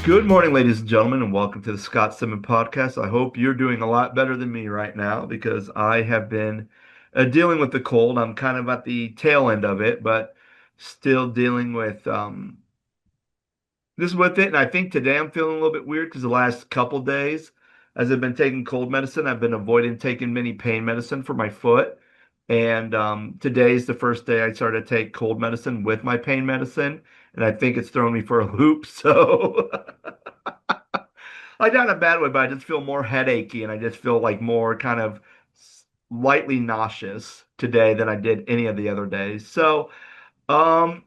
Good morning, ladies and gentlemen, and welcome to the Scott Stedman podcast. I hope you're doing a lot better than me right now because I have been dealing with the cold. I'm kind of at the tail end of it, but still dealing with this with it. And I think today I'm feeling a little bit weird because the last couple days, as I've been taking cold medicine, I've been avoiding taking many pain medicine for my foot. And today's the first day I started to take cold medicine with my pain medicine, and I think it's thrown me for a loop. So. Like not in a bad way, but I just feel more headachy and I just feel like more kind of lightly nauseous today than I did any of the other days. So,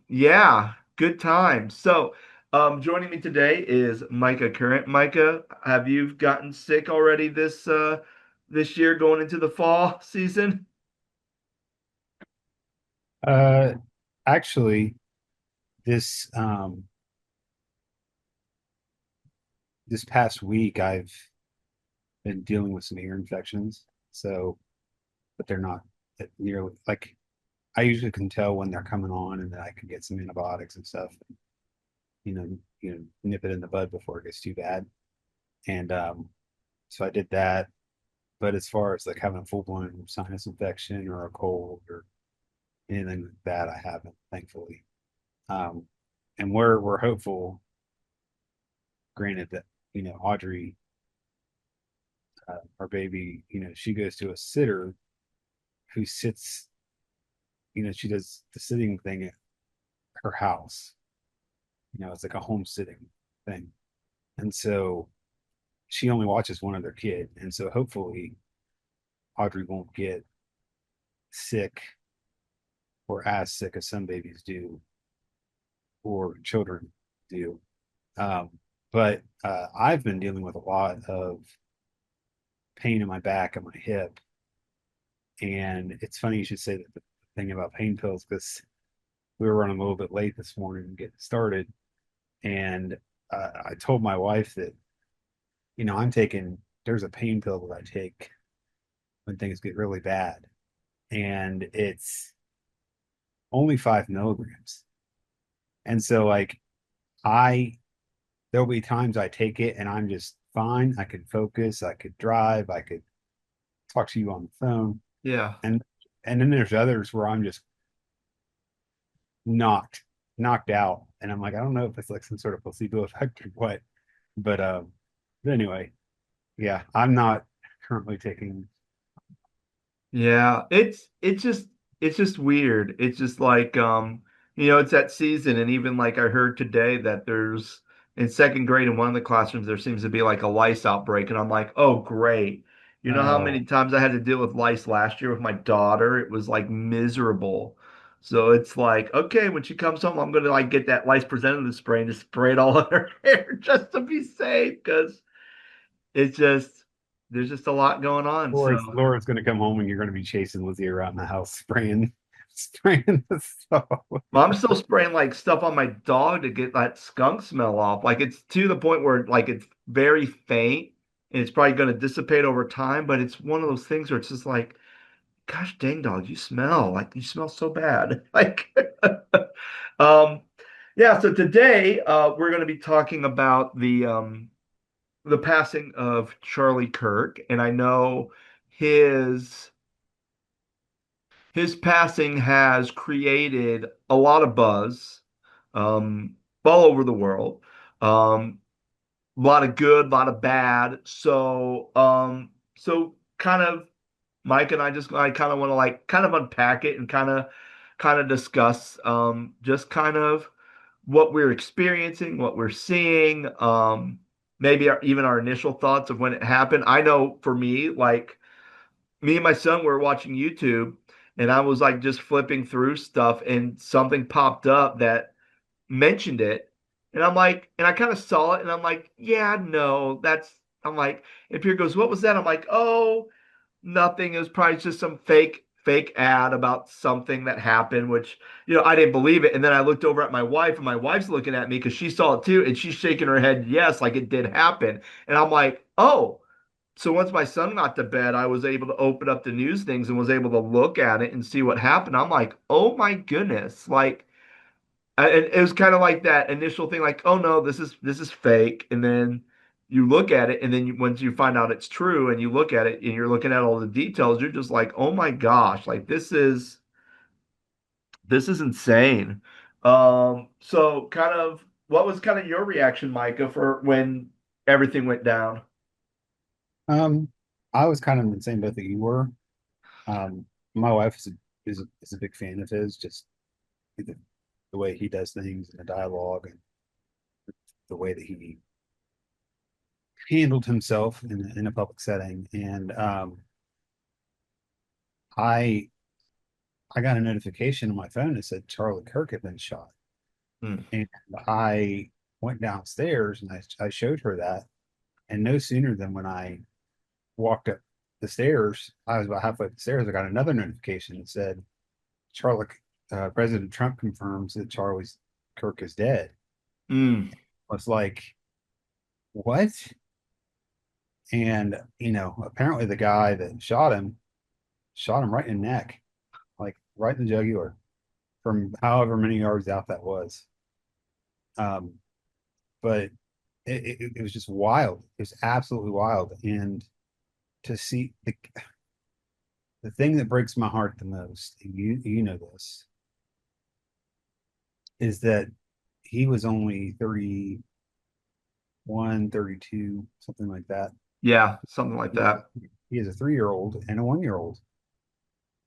yeah, good time. So, joining me today is Micah Current. Micah, have you gotten sick already this year going into the fall season? Uh, actually, this this past week I've been dealing with some ear infections. So, but they're not nearly like I usually can tell when they're coming on, and then I can get some antibiotics and stuff. Nip it in the bud before it gets too bad. And so I did that. But as far as like having a full blown sinus infection or a cold or anything like that, I haven't, thankfully. Um, and we're hopeful, granted that Audrey, our baby, she goes to a sitter who sits, she does the sitting thing at her house. It's like a home sitting thing. And so she only watches one other kid. And so hopefully Audrey won't get sick or as sick as some babies do or children do. Um, but I've been dealing with a lot of pain in my back and my hip. And it's funny you should say that the thing about pain pills because we were running a little bit late this morning and getting started. And I told my wife that, there's a pain pill that I take when things get really bad. And it's only 5 milligrams. And so, like, I, there'll be times I take it and I'm just fine. I could focus, I could drive, I could talk to you on the phone. Yeah. And, and then there's others where I'm just knocked, knocked out. And I'm like, I don't know if it's like some sort of placebo effect or what. But but anyway, yeah, I'm not currently taking. Yeah, it's just weird. It's just like it's that season and even like I heard today that there's in second grade in one of the classrooms there seems to be like a lice outbreak and I'm like, "Oh, great." You know how many Oh, times I had to deal with lice last year with my daughter? It was like miserable. So it's like, okay, when she comes home, I'm gonna like get that lice preventative spray and just spray it all in her hair just to be safe because it's just there's just a lot going on. So Laura's going to come home and you're going to be chasing Lizzie around the house, spraying, spraying the stuff. well, I'm still spraying like stuff on my dog to get that skunk smell off. Like it's to the point where like it's very faint and it's probably going to dissipate over time, but it's one of those things where it's just like, gosh dang dog, you smell like you smell so bad. Like um yeah, so today we're going to be talking about the passing of Charlie Kirk and I know his his passing has created a lot of buzz um, all over the world. A lot of good, a lot of bad. So kind of Mike and I kind of want to like kind of unpack it and kind of discuss just kind of what we're experiencing, what we're seeing, maybe even our initial thoughts of when it happened. I know for me, like me and my son were watching YouTube and I was like just flipping through stuff and something popped up that mentioned it. And I'm like, and I kind of saw it and I'm like, yeah, no, I'm like, and Pierre goes, what was that? I'm like, oh, nothing. It was probably just some fake ad about something that happened, which, I didn't believe it. And then I looked over at my wife and my wife's looking at me because she saw it too. And she's shaking her head, yes, like it did happen. And I'm like, oh, so once my son got to bed, I was able to open up the news things and was able to look at it and see what happened. I'm like, oh my goodness. Like, And it was kind of like that initial thing, like, oh no, this is fake, and then you look at it, and then once you find out it's true, and you look at it, and you're looking at all the details, you're just like, oh my gosh, like this is insane. So kind of, what was kind of your reaction, Micah, for when everything went down? Um, I was kind of in the same boat that you were. My wife is a big fan of his, just the, the way he does things and the dialogue and the way that he handled himself in a public setting. And I I got a notification on my phone that said Charlie Kirk had been shot. Hmm. And I went downstairs and I showed her that. And no sooner than when I walked up the stairs, I was about halfway up the stairs, I got another notification that said, Charlie, President Trump confirms that Charlie Kirk is dead. Mm. I was like, what? And, apparently the guy that shot him right in the neck, like right in the jugular from however many yards out that was. Um, but it was just wild. It was absolutely wild. And to see the thing that breaks my heart the most, you know this, is that he was only 31, 32, something like that. Yeah, something like He that. he has a 3-year-old and a 1-year old,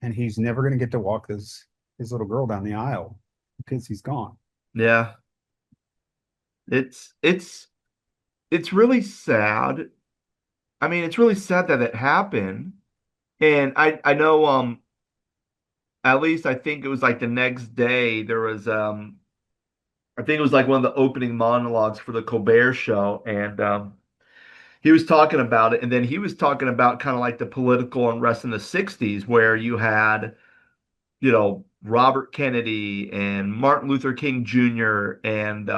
and he's never going to get to walk his little girl down the aisle because he's gone. Yeah. It's really sad. I mean, it's really sad that it happened. And I know at least I think it was like the next day there was I think it was like one of the opening monologues for the Colbert show, and he was talking about it, and then he was talking about kind of like the political unrest in the 60s where you had, Robert Kennedy and Martin Luther King Jr. and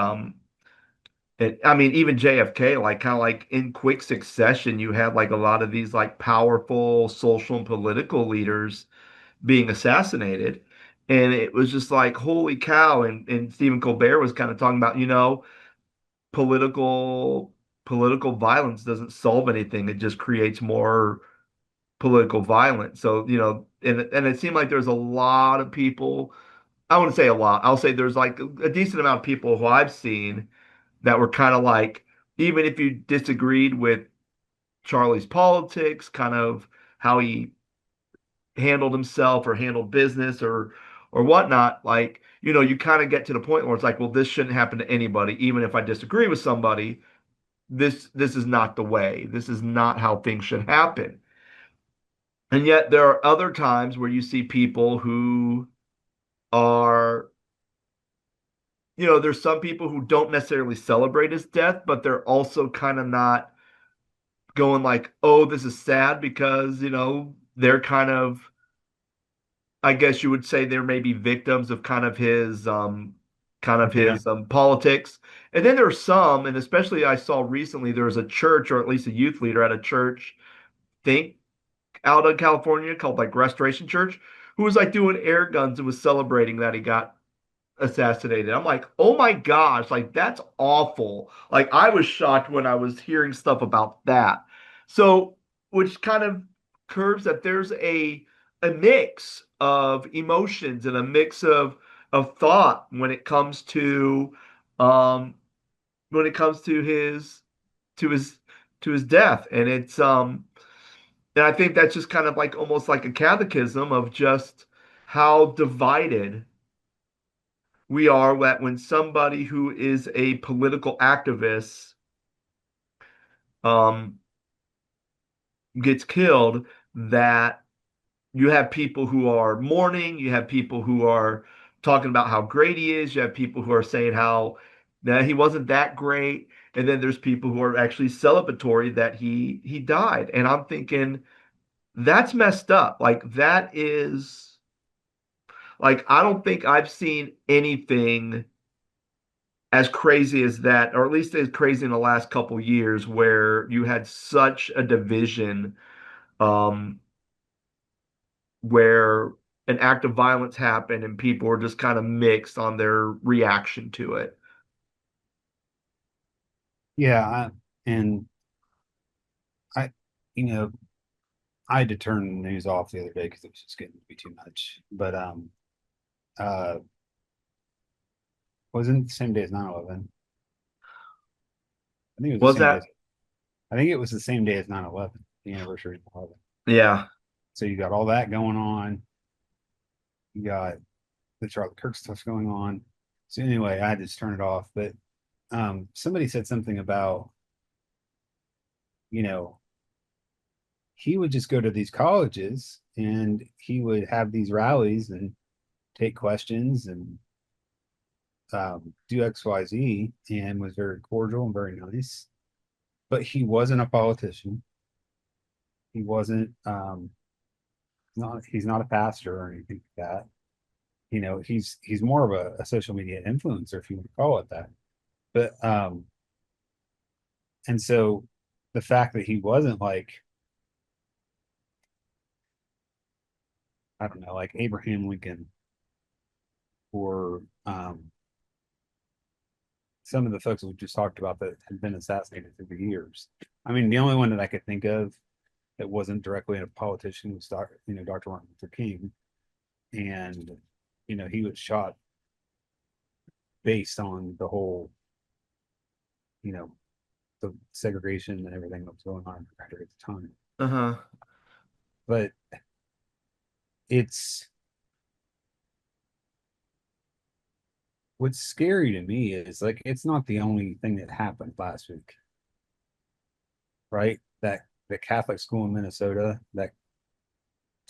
I mean even JFK, like kind of like in quick succession you had like a lot of these like powerful social and political leaders being assassinated. And it was just like, holy cow. And Stephen Colbert was kind of talking about, political political violence doesn't solve anything. It just creates more political violence. So, and it seemed like there's a lot of people, I wouldn't say a lot. I'll say there's like a decent amount of people who I've seen that were kind of like, even if you disagreed with Charlie's politics, kind of how he handled himself or handled business or whatnot, like, you kind of get to the point where it's like, well, this shouldn't happen to anybody, even if I disagree with somebody. This is not the way. This is not how things should happen. And yet there are other times where you see people who are, there's some people who don't necessarily celebrate his death, but they're also kind of not going like, oh, this is sad because, they're kind of, I guess you would say, they're maybe victims of Yeah. politics. And then there's some, and especially I saw recently there was a church or at least a youth leader at a church, think out of California called like Restoration Church, who was like doing air guns and was celebrating that he got assassinated. I'm like, oh my gosh, like that's awful. Like I was shocked when I was hearing stuff about that. So, which kind of curves that there's a mix of emotions and a mix of thought um when it comes to his to his death. And I think that's just kind of like almost like a catechism of just how divided we are, that when somebody who is a political activist um, gets killed, that you have people who are mourning, you have people who are talking about how great he is, you have people who are saying how nah, he wasn't that great, and then there's people who are actually celebratory that he died. And I'm thinking that's messed up. Like that is like I don't think I've seen anything as crazy as that, or at least as crazy in the last couple years, where you had such a division, um, where an act of violence happened and people were just kind of mixed on their reaction to it. Yeah, and I, you know, I had to turn the news off the other day because it was just getting to be too much. But uh, wasn't the same day as 9/11. I think it was the Was same day. that? I think it was the same day as 9/11, the anniversary of 9/11. Yeah. So you got all that going on. You got the Charlie Kirk stuff going on. So anyway, I had to just turn it off. But somebody said something about, you know, he would just go to these colleges and he would have these rallies and take questions and do XYZ and was very cordial and very nice. But he wasn't a politician. He wasn't he's not a pastor or anything like that. He's more of a social media influencer, if you want to call it that. But and so the fact that he wasn't like, I don't know, like Abraham Lincoln or some of the folks we just talked about that had been assassinated through the years. I mean, the only one that I could think of that wasn't directly a politician was Dr. Martin Luther King, and he was shot based on the whole, you know, the segregation and everything that was going on in the country at the time. Uh-huh. But it's what's scary to me is like it's not the only thing that happened last week, right? That the Catholic school in Minnesota, that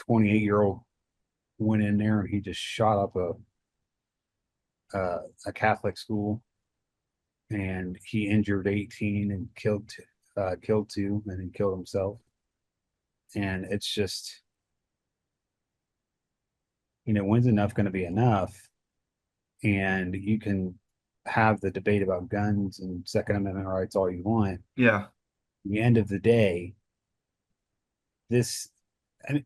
28-year-old went in there and he just shot up a Catholic school and he injured 18 and killed two and then killed himself. And it's just, when's enough going to be enough? And you can have the debate about guns and Second Amendment rights all you want. Yeah. At the end of the day, this, and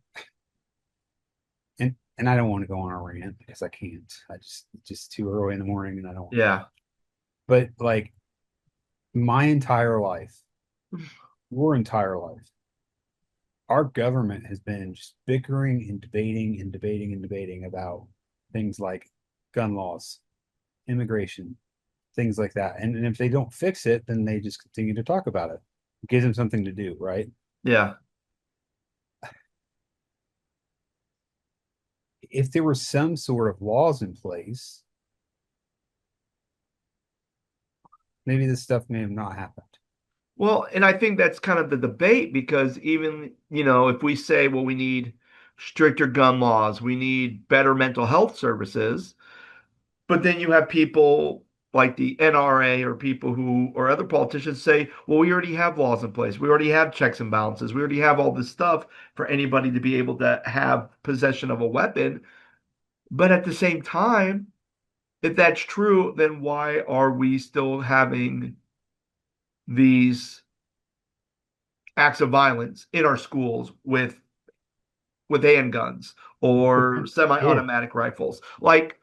and I don't want to go on a rant because I can't. It's just too early in the morning and I don't. Yeah. But like my entire life, your entire life, our government has been just bickering and debating and debating and debating about things like gun laws, immigration, things like that. And if they don't fix it, then they just continue to talk about it. It gives them something to do, right? Yeah. If there were some sort of laws in place, maybe this stuff may have not happened. Well, and I think that's kind of the debate because even, if we say, well, we need stricter gun laws, we need better mental health services, but then you have people like the NRA or people who, or other politicians say, well, we already have laws in place. We already have checks and balances. We already have all this stuff for anybody to be able to have possession of a weapon. But at the same time, if that's true, then why are we still having these acts of violence in our schools with handguns or Yeah. semi-automatic rifles? Like,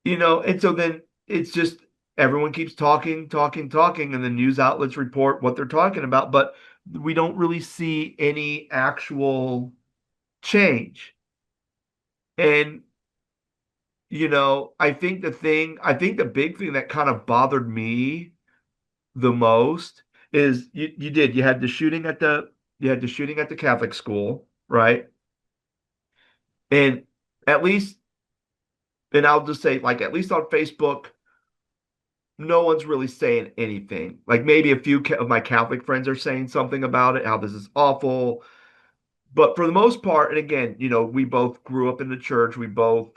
and so then it's just everyone keeps talking, talking, talking, and the news outlets report what they're talking about, but we don't really see any actual change. And I think the big thing that kind of bothered me the most is you had the shooting at the Catholic school, right? And at least, and I'll just say, like, at least on Facebook, no one's really saying anything. Like maybe a few of my Catholic friends are saying something about it, how this is awful. But for the most part, and again, we both grew up in the church. We both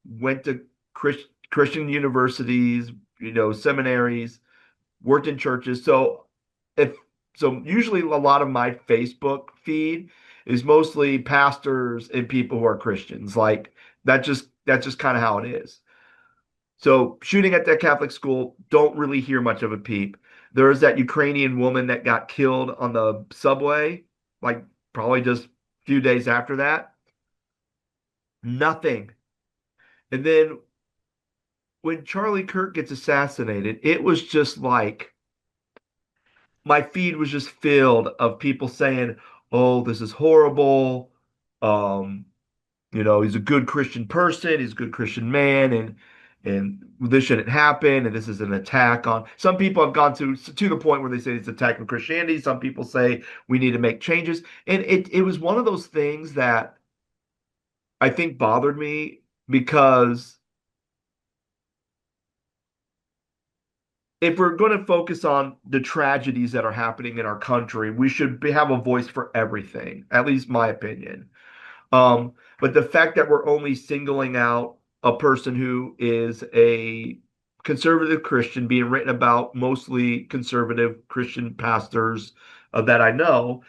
went to Christian universities, seminaries, worked in churches. If usually a lot of my Facebook feed is mostly pastors and people who are Christians. Like that's just kind of how it is. So shooting at that Catholic school, don't really hear much of a peep. There's that Ukrainian woman that got killed on the subway, like probably just a few days after that. Nothing. And then when Charlie Kirk gets assassinated, it was just like my feed was just filled of people saying, "Oh, this is horrible. Um, he's a good Christian person, he's a good Christian man, and this shouldn't happen, and this is an attack on." Some people have gone to the point where they say it's an attack on Christianity. Some people say we need to make changes, and it was one of those things that I think bothered me because if we're going to focus on the tragedies that are happening in our country, we should have a voice for everything, at least my opinion. But the fact that we're only singling out a person who is a conservative Christian being written about, mostly conservative Christian pastors that I know,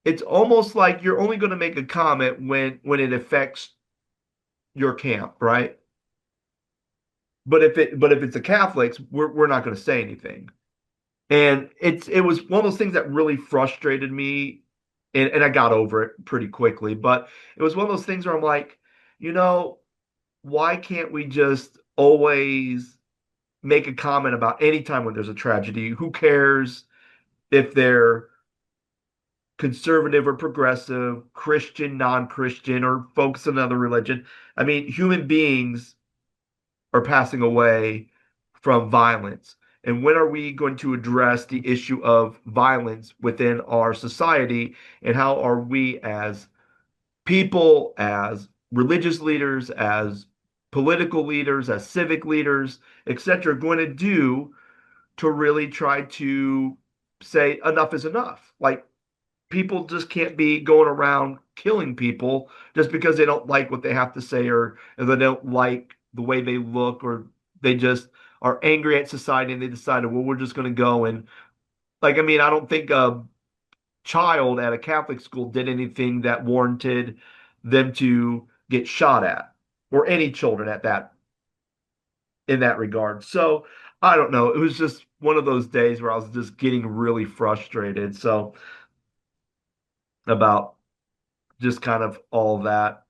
it's almost like you're only going to make a comment when it affects your camp, right? But if it's the Catholics, we're not going to say anything. And it was one of those things that really frustrated me, and I got over it pretty quickly. But it was one of those things where I'm like, you know, why can't we just always make a comment about any time when there's a tragedy? Who cares if they're conservative or progressive, Christian, non-Christian, or folks in another religion? I mean, human beings are passing away from violence. And when are we going to address the issue of violence within our society? And how are we as people, as religious leaders, as political leaders, as civic leaders, etc., going to do to really try to say enough is enough? Like, people just can't be going around killing people just because they don't like what they have to say, or they don't like the way they look, or they just are angry at society and they decided, well, we're just going to go and, like, I mean, I don't think a child at a Catholic school did anything that warranted them to get shot at, or any children at that in that regard. So I don't know. It was just one of those days where I was just getting really frustrated. So about just kind of all that.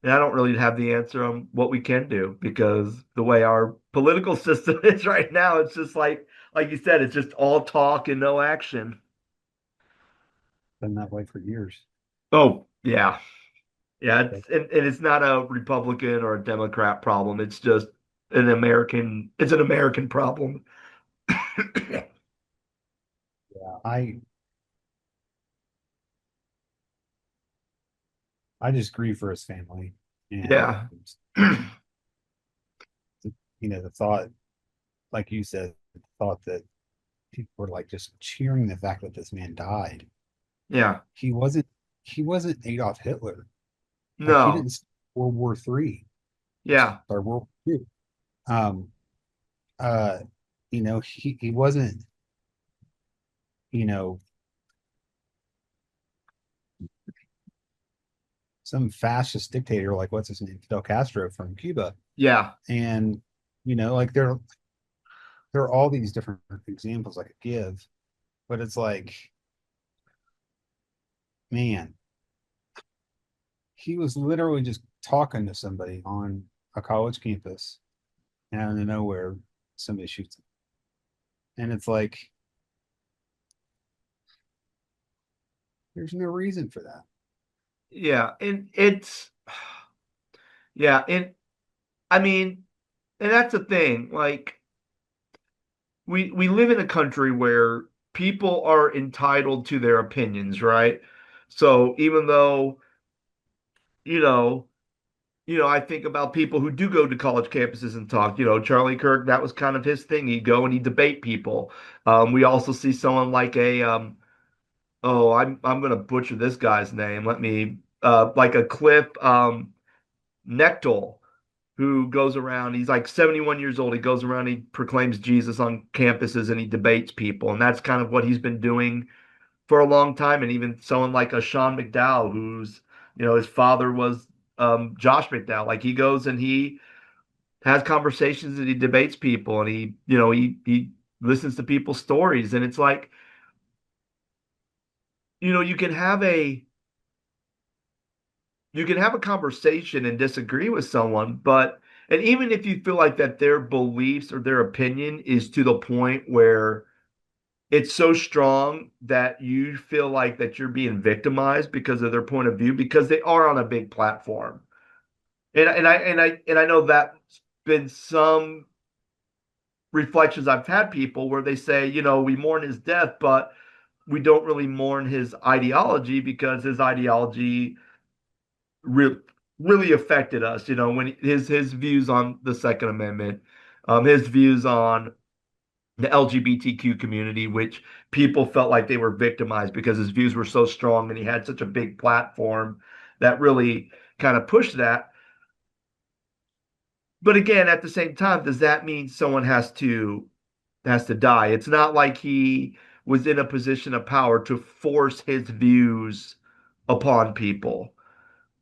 And I don't really have the answer on what we can do, because the way our political system is right now, it's just like you said, it's just all talk and no action. Been that way for years. Oh, yeah. Yeah, But and it's not a Republican or a Democrat problem. It's just it's an American problem. yeah, I just grieve for his family, and Yeah. the thought, like you said, the thought that people were like just cheering the fact that this man died. Yeah. He wasn't he wasn't Adolf Hitler. Like he No. didn't start World War III or Yeah. start World War II. Um uh he wasn't, you know, some fascist dictator like what's his name, Fidel Castro from Cuba. Yeah. And like there are all these different examples I could give, but it's like, man, he was literally just talking to somebody on a college campus, and out of nowhere, somebody shoots him. And it's like, there's no reason for that. Yeah. And it's yeah, and I mean, and that's the thing. Like, we live in a country where people are entitled to their opinions, right? So even though, you know, I think about people who do go to college campuses and talk. Charlie Kirk, that was kind of his thing. He'd go and he'd debate people. We also see someone like oh, I'm gonna butcher this guy's name. Let me like a Cliff Nechtel, who goes around. He's like 71 years old. He goes around, he proclaims Jesus on campuses and he debates people. And that's kind of what he's been doing for a long time. And even someone like a Sean McDowell, who's, his father was Josh McDowell. Like, he goes and he has conversations and he debates people, and he listens to people's stories. And it's like, you can have you can have a conversation and disagree with someone, but and even if you feel like that their beliefs or their opinion is to the point where it's so strong that you feel like that you're being victimized because of their point of view because they are on a big platform. And I know that's been some reflections I've had people where they say, we mourn his death, but we don't really mourn his ideology because his ideology re really affected us, when his views on the Second Amendment, his views on the LGBTQ community, which people felt like they were victimized because his views were so strong and he had such a big platform that really kind of pushed that. But again, at the same time, does that mean someone has to die? It's not like he was in a position of power to force his views upon people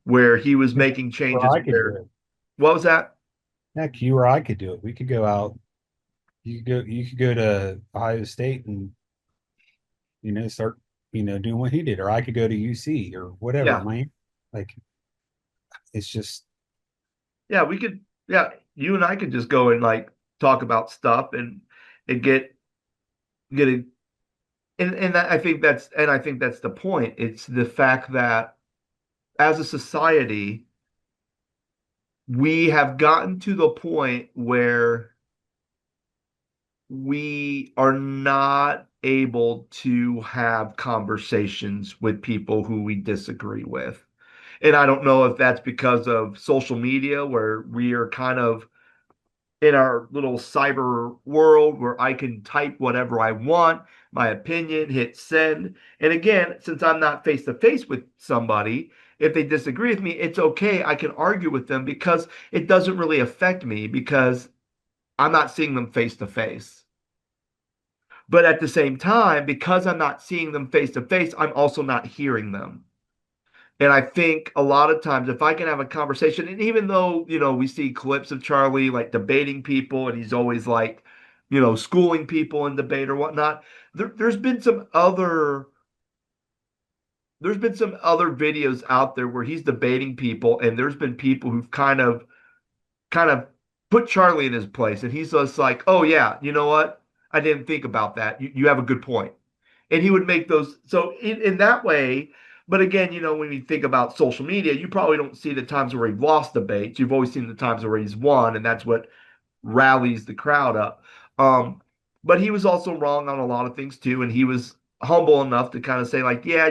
where he was making Or changes I could do where it. what was that? Heck, you or I could do it. We could go out. You could go to Ohio State and start doing what he did, or I could go to UC or whatever, Yeah. man. Like it's just Yeah, we could yeah, you and I could just go and like talk about stuff and get it and I think that's the point. It's the fact that as a society, we have gotten to the point where we are not able to have conversations with people who we disagree with. And I don't know if that's because of social media, where we are kind of in our little cyber world where I can type whatever I want, my opinion, hit send. And again, since I'm not face to face with somebody, if they disagree with me, it's okay. I can argue with them because it doesn't really affect me because I'm not seeing them face to face. But at the same time, because I'm not seeing them face to face, I'm also not hearing them. And I think a lot of times, if I can have a conversation, and even though, we see clips of Charlie like debating people and he's always like, schooling people in debate or whatnot, there's been some other videos out there where he's debating people, and there's been people who've kind of put Charlie in his place, and he's just like, oh yeah, you know what? I didn't think about that. You have a good point. And he would make those so in that way. But again, when you think about social media, you probably don't see the times where he lost debates. You've always seen the times where he's won, and that's what rallies the crowd up. Um, but he was also wrong on a lot of things too, and he was humble enough to kind of say, like, yeah,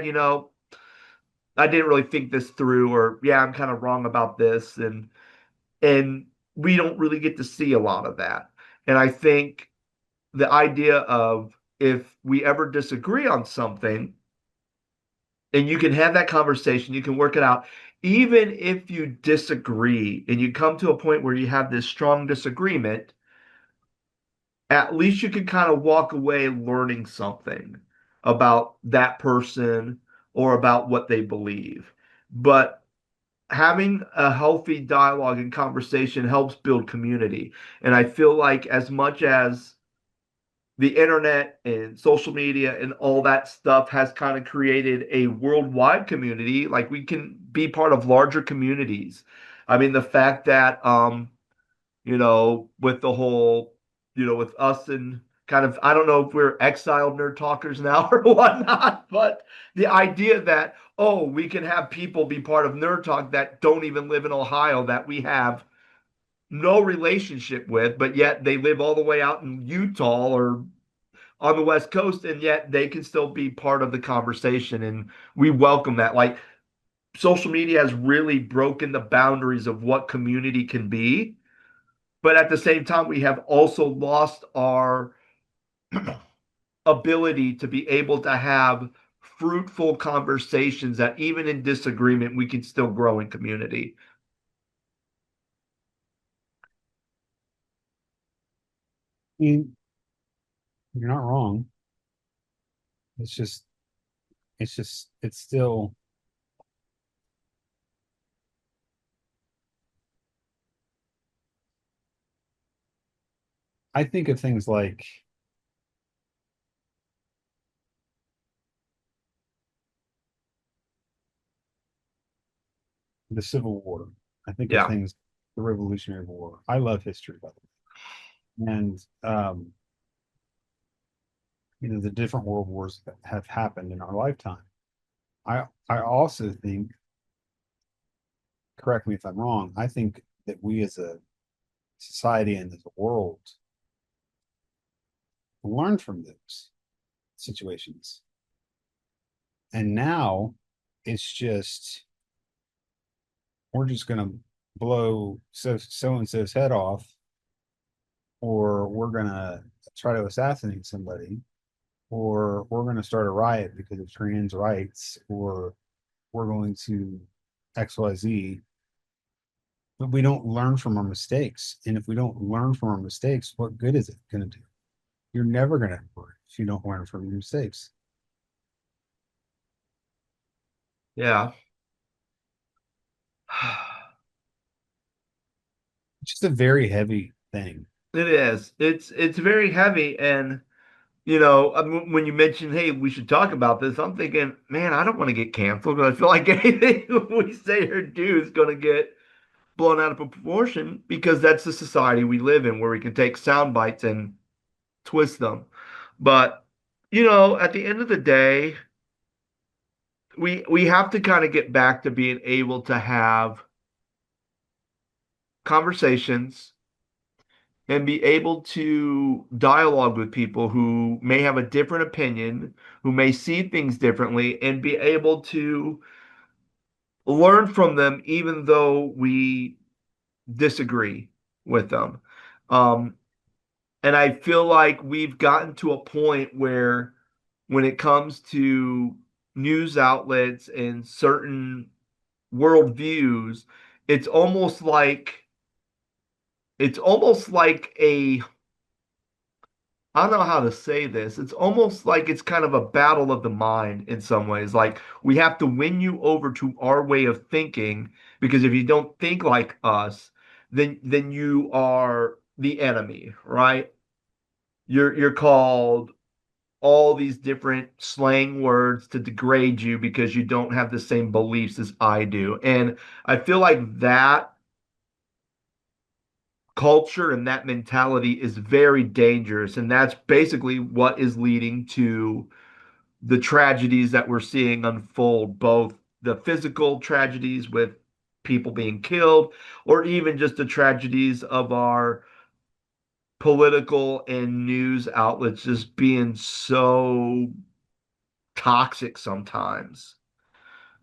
I didn't really think this through, or yeah, I'm kind of wrong about this, and we don't really get to see a lot of that. And I think the idea of if we ever disagree on something, and you can have that conversation, you can work it out. Even if you disagree and you come to a point where you have this strong disagreement, at least you can kind of walk away learning something about that person or about what they believe. But having a healthy dialogue and conversation helps build community. And I feel like as much as the internet and social media and all that stuff has kind of created a worldwide community, like we can be part of larger communities. I mean, the fact that with the whole, with us and kind of, I don't know if we're exiled nerd talkers now or whatnot, but the idea that, oh, we can have people be part of nerd talk that don't even live in Ohio, that we have no relationship with, but yet they live all the way out in Utah or on the West Coast, and yet they can still be part of the conversation. And we welcome that. Like, social media has really broken the boundaries of what community can be. But at the same time, we have also lost our ability to be able to have fruitful conversations that even in disagreement, we can still grow in community. I mean, you're not wrong. It's just it's still I think of things like the Civil War. I think of Yeah. things, the Revolutionary War. I love history, by the way. And the different world wars that have happened in our lifetime. I also think, correct me if I'm wrong, I think that we as a society and as a world learn from those situations. And now it's just we're just gonna blow so and so's head off, or we're gonna try to assassinate somebody, or we're gonna start a riot because of trans rights, or we're going to XYZ. But we don't learn from our mistakes. And if we don't learn from our mistakes, what good is it going to do? You're never going to improve if you don't learn from your mistakes. Yeah. It's just a very heavy thing. It is. It's very heavy, and when you mentioned, hey, we should talk about this, I'm thinking, man, I don't want to get canceled because I feel like anything we say or do is going to get blown out of proportion because that's the society we live in where we can take sound bites and twist them. But, at the end of the day, we have to kind of get back to being able to have conversations and be able to dialogue with people who may have a different opinion, who may see things differently, and be able to learn from them even though we disagree with them. Um, and I feel like we've gotten to a point where when it comes to news outlets and certain worldviews, it's almost like it's almost like a I don't know how to say this. It's almost like it's kind of a battle of the mind in some ways. Like we have to win you over to our way of thinking because if you don't think like us, then you are the enemy, right? You're called all these different slang words to degrade you because you don't have the same beliefs as I do. And I feel like that culture and that mentality is very dangerous. And that's basically what is leading to the tragedies that we're seeing unfold, both the physical tragedies with people being killed, or even just the tragedies of our political and news outlets just being so toxic sometimes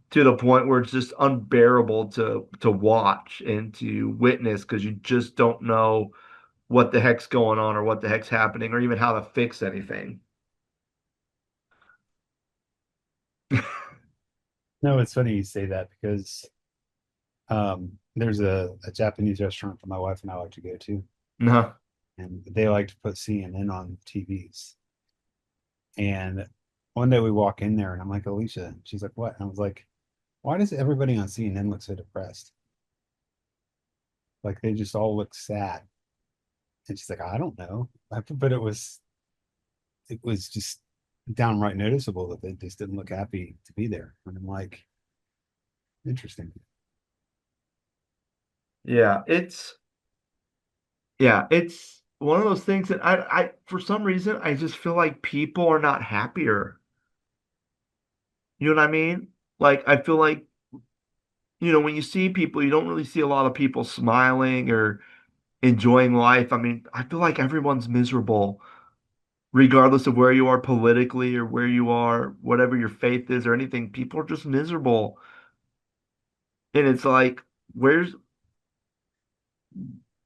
to the point where it's just unbearable to watch and to witness because you just don't know what the heck's going on or what the heck's happening or even how to fix anything. No, it's funny you say that because there's a Japanese restaurant that my wife and I like to go to, No. and they like to put CNN on TVs. And one day we walk in there, and I'm like, Alicia, and she's like, what? And I was like, why does everybody on CNN look so depressed? Like they just all look sad. And she's like, I don't know. But it was just downright noticeable that they just didn't look happy to be there. And I'm like, interesting. Yeah, it's one of those things that I for some reason I just feel like people are not happier. You know what I mean? Like I feel like, when you see people, you don't really see a lot of people smiling or enjoying life. I mean, I feel like everyone's miserable, regardless of where you are politically or where you are, whatever your faith is or anything. People are just miserable. And it's like, where's,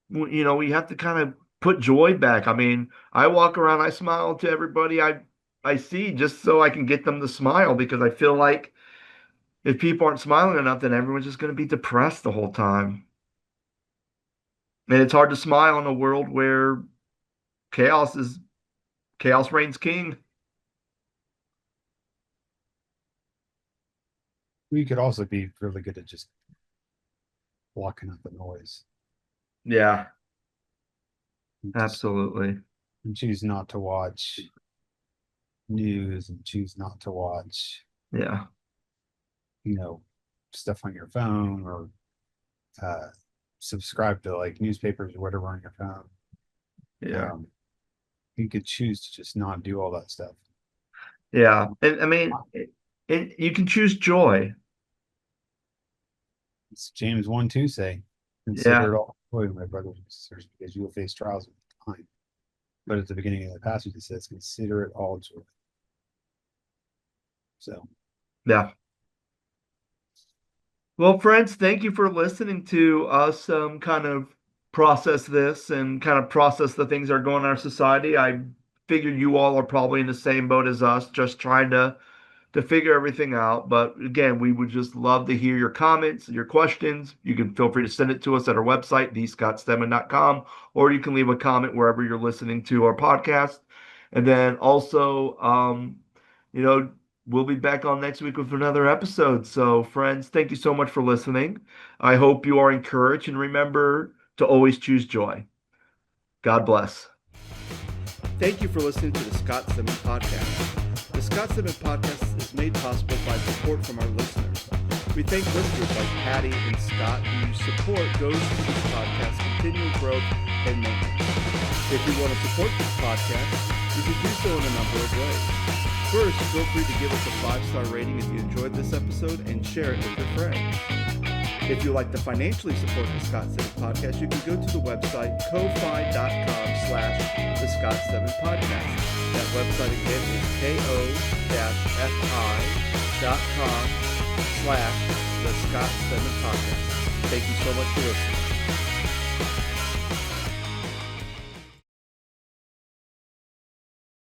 we have to kind of put joy back. I mean, I walk around, I smile to everybody I see just so I can get them to smile because I feel like if people aren't smiling enough, then everyone's just going to be depressed the whole time. And it's hard to smile in a world where chaos is chaos reigns king. We could also be really good at just blocking out the noise Yeah, and just absolutely. and choose not to watch news and choose not to watch, Yeah. you know, stuff on your phone or subscribe to like newspapers or whatever on your phone. Yeah. Um, you could choose to just not do all that stuff. Yeah. And I mean, you can choose joy. It's James 1:2 say, Yeah. consider it all joy, my brothers and sisters, because you will face trials of time. But at the beginning of the passage, it says, consider it all joy. So, Yeah. Well, friends, thank you for listening to us kind of process this and kind of process the things that are going on in our society. I figure you all are probably in the same boat as us, just trying to figure everything out. But again, we would just love to hear your comments, your questions. You can feel free to send it to us at our website, thescottstedman.com, or you can leave a comment wherever you're listening to our podcast. And then also, you know, we'll be back on next week with another episode. So, friends, thank you so much for listening. I hope you are encouraged and remember to always choose joy. God bless. Thank you for listening to the Scott Stedman Podcast. The Scott Stedman Podcast is made possible by support from our listeners. We thank listeners like Patty and Scott, whose support goes to this podcast's continual growth and maintenance. If you want to support this podcast, you can do so in a number of ways. First, feel free to give us a 5-star rating if you enjoyed this episode and share it with your friends. If you'd like to financially support the Scott Stedman Podcast, you can go to the website ko-fi.com/the Scott Stedman Podcast. That website again is ko-fi.com/the Scott Stedman Podcast. Thank you so much for listening.